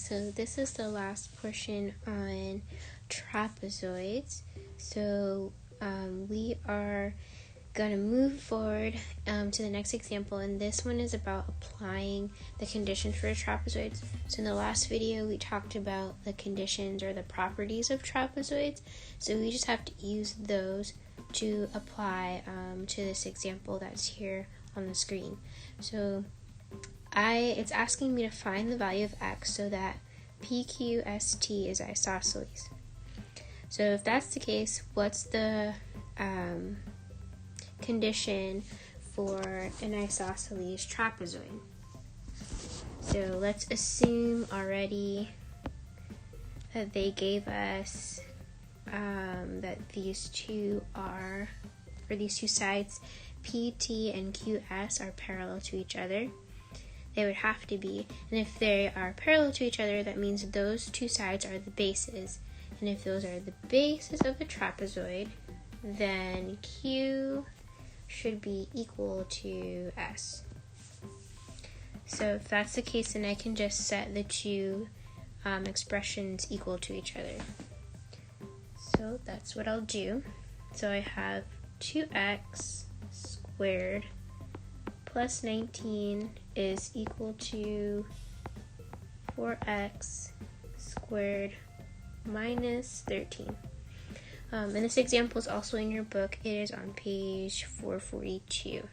So this is the last portion on trapezoids. So we are going to move forward to the next example, and this one is about applying the conditions for trapezoids. So in the last video we talked about the conditions or the properties of trapezoids, so we just have to use those to apply to this example that's here on the screen. So it's asking me to find the value of x so that PQST is isosceles. So if that's the case, what's the condition for an isosceles trapezoid? So let's assume already that they gave us that these two sides PT and QS are parallel to each other. They would have to be, and if they are parallel to each other, that means those two sides are the bases, and if those are the bases of the trapezoid, then Q should be equal to S. So if that's the case, then I can just set the two expressions equal to each other. So that's what I'll do. So I have 2x squared plus 19 is equal to 4x squared minus 13. And this example is also in your book. It is on page 442.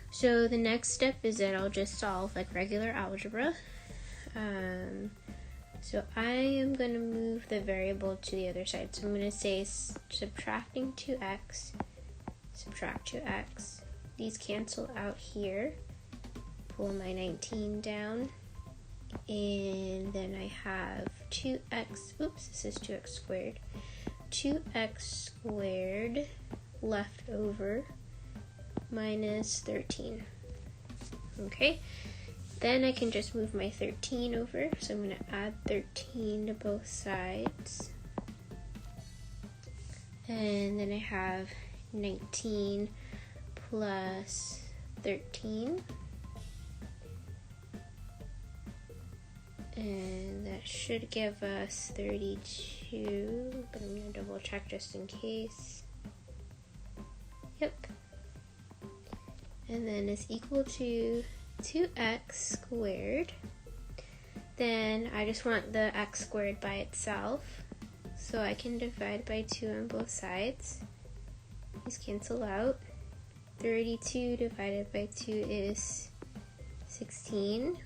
So the next step is that I'll just solve like regular algebra. So I am going to move the variable to the other side. So I'm going to say subtracting 2x, subtract 2x. These cancel out here. Pull my 19 down. And then I have 2x, this is 2x squared. 2x squared left over minus 13. Okay, then I can just move my 13 over. So I'm going to add 13 to both sides. And then I have 19 plus 13. And that should give us 32, but I'm going to double check just in case. Yep. And then it's equal to 2x squared. Then I just want the x squared by itself, so I can divide by 2 on both sides. These cancel out. 32 divided by 2 is 16.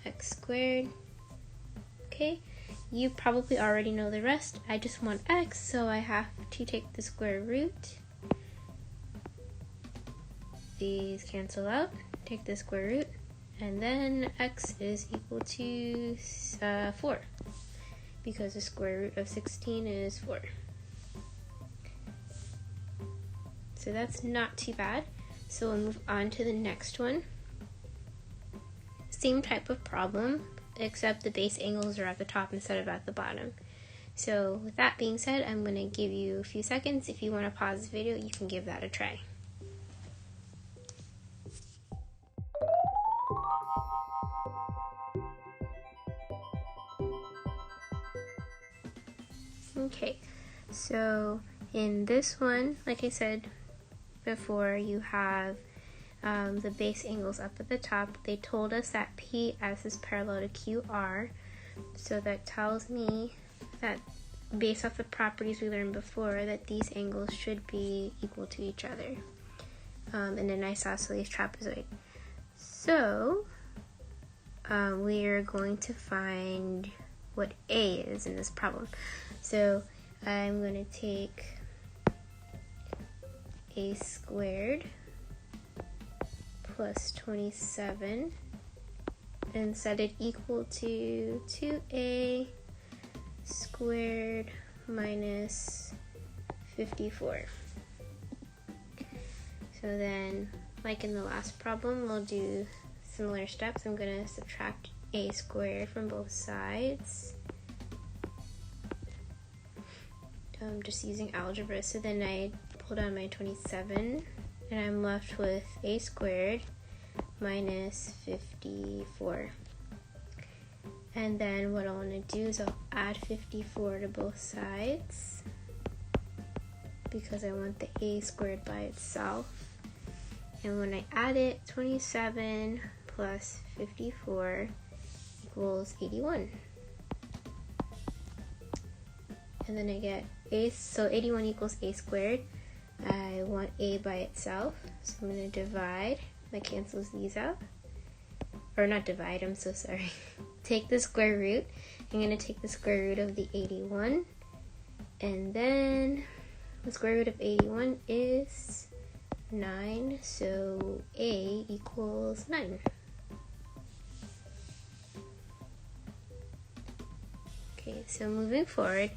X squared. Okay, you probably already know the rest. I just want x, so I have to take the square root. These cancel out, take the square root, and then x is equal to 4, because the square root of 16 is 4. So that's not too bad. So we'll move on to the next one. Same type of problem, except the base angles are at the top instead of at the bottom. So with that being said, I'm going to give you a few seconds. If you want to pause the video, you can give that a try. Okay, so in this one, like I said before, you have the base angles up at the top. They told us that PS is parallel to QR, so that tells me that based off the properties we learned before, that these angles should be equal to each other in an isosceles trapezoid. So we are going to find what A is in this problem. So I'm going to take A squared plus 27 and set it equal to 2a squared minus 54. So then, like in the last problem, we'll do similar steps. I'm going to subtract a squared from both sides. I'm just using algebra. So then I pull down my 27 and I'm left with a squared minus 54. And then what I want to do is I'll add 54 to both sides because I want the a squared by itself. And when I add it, 27 plus 54 equals 81. And then I get a, so 81 equals a squared. I want a by itself, so I'm going to divide. That cancels these out. Or not divide, I'm so sorry. Take the square root. I'm going to take the square root of the 81. And then the square root of 81 is 9, so a equals 9. Okay, so moving forward.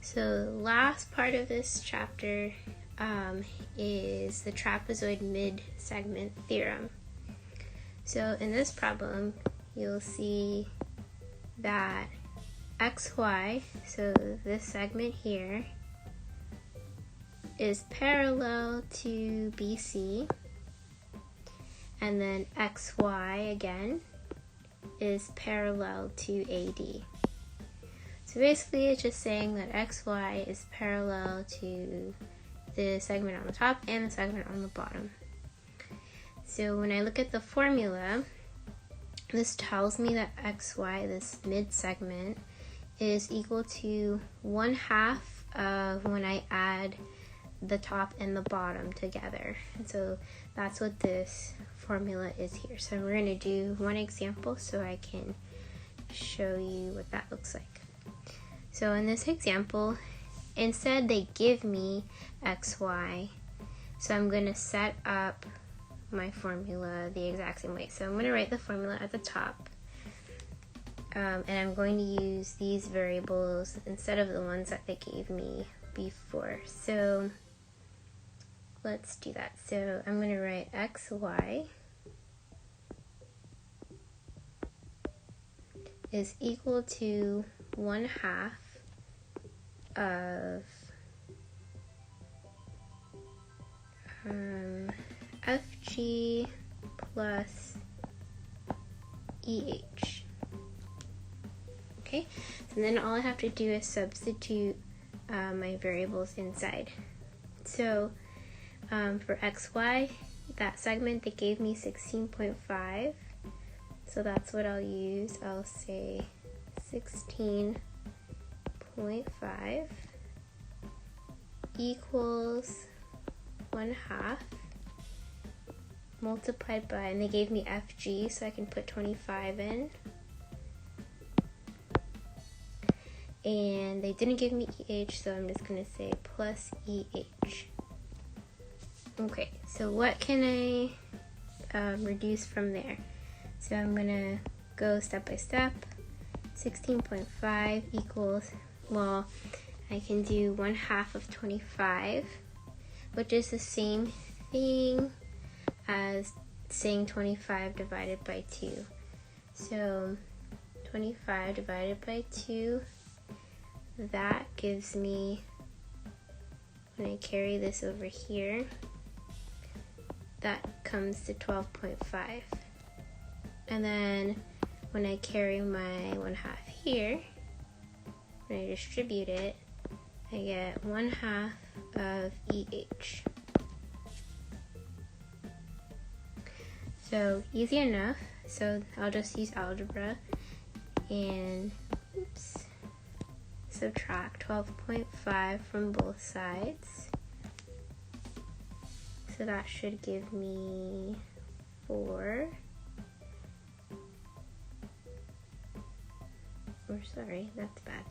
So the last part of this chapter is the trapezoid mid-segment theorem. So in this problem, you'll see that xy, so this segment here, is parallel to BC, and then xy again is parallel to AD. So basically it's just saying that xy is parallel to the segment on the top and the segment on the bottom. So when I look at the formula, this tells me that xy, this mid-segment, is equal to 1/2 of when I add the top and the bottom together. And so that's what this formula is here. So we're going to do one example so I can show you what that looks like. So in this example, instead they give me xy, so I'm going to set up my formula the exact same way. So I'm going to write the formula at the top, and I'm going to use these variables instead of the ones that they gave me before. So let's do that. So I'm going to write xy is equal to 1/2 of FG plus EH. Okay, so then all I have to do is substitute my variables inside. So for xy, that segment they gave me 16.5, so that's what I'll use. I'll say 16.5 equals 1/2 multiplied by, and they gave me FG, so I can put 25 in. And they didn't give me EH, so I'm just going to say plus EH. Okay, so what can I reduce from there? So I'm going to go step by step. 16.5 equals, well, I can do 1/2 of 25, which is the same thing as saying 25 divided by 2. So 25 divided by 2, that gives me, when I carry this over here, that comes to 12.5. And then when I carry my 1/2 here, when I distribute it, I get 1/2 of EH. So easy enough. So I'll just use algebra and subtract 12.5 from both sides. So that should give me 4. Or sorry, that's bad.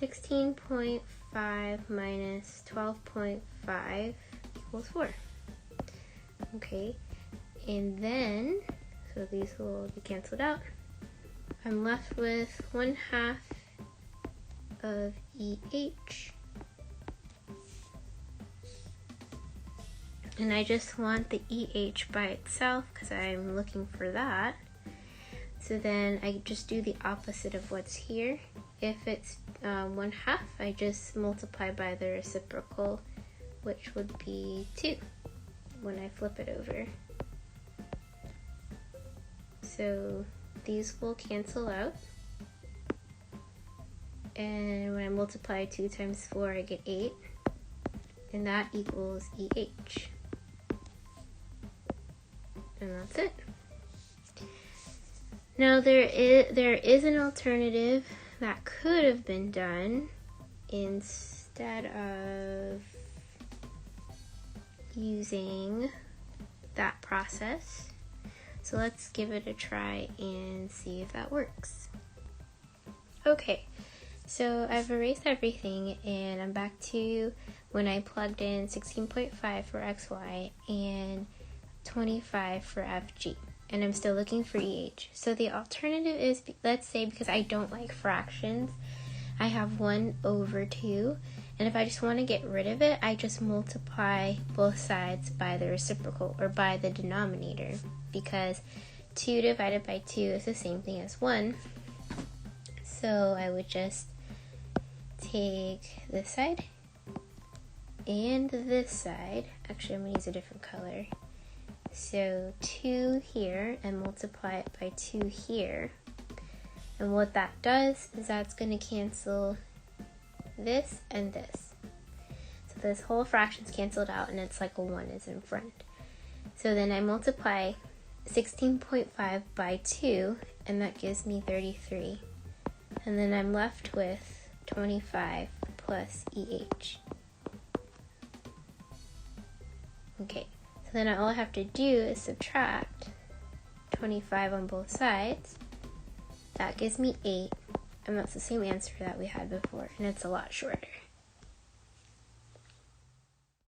16.5 minus 12.5 equals 4. Okay, and then, so these will be canceled out. I'm left with 1/2 of EH. And I just want the EH by itself because I'm looking for that. So then I just do the opposite of what's here. If it's 1/2, I just multiply by the reciprocal, which would be 2 when I flip it over. So these will cancel out. And when I multiply 2 times 4, I get 8. And that equals EH. And that's it. Now there is an alternative that could have been done instead of using that process. So let's give it a try and see if that works. Okay, so I've erased everything and I'm back to when I plugged in 16.5 for XY and 25 for FG. And I'm still looking for EH. So the alternative is, let's say because I don't like fractions, I have 1 over 2. And if I just want to get rid of it, I just multiply both sides by the reciprocal or by the denominator, because 2 divided by 2 is the same thing as 1. So I would just take this side and this side. Actually, I'm going to use a different color. So 2 here and multiply it by 2 here. And what that does is that's going to cancel this and this. So this whole fraction's canceled out and it's like a 1 is in front. So then I multiply 16.5 by 2 and that gives me 33. And then I'm left with 25 plus EH. Okay. So then all I have to do is subtract 25 on both sides. That gives me 8, and that's the same answer that we had before, and it's a lot shorter.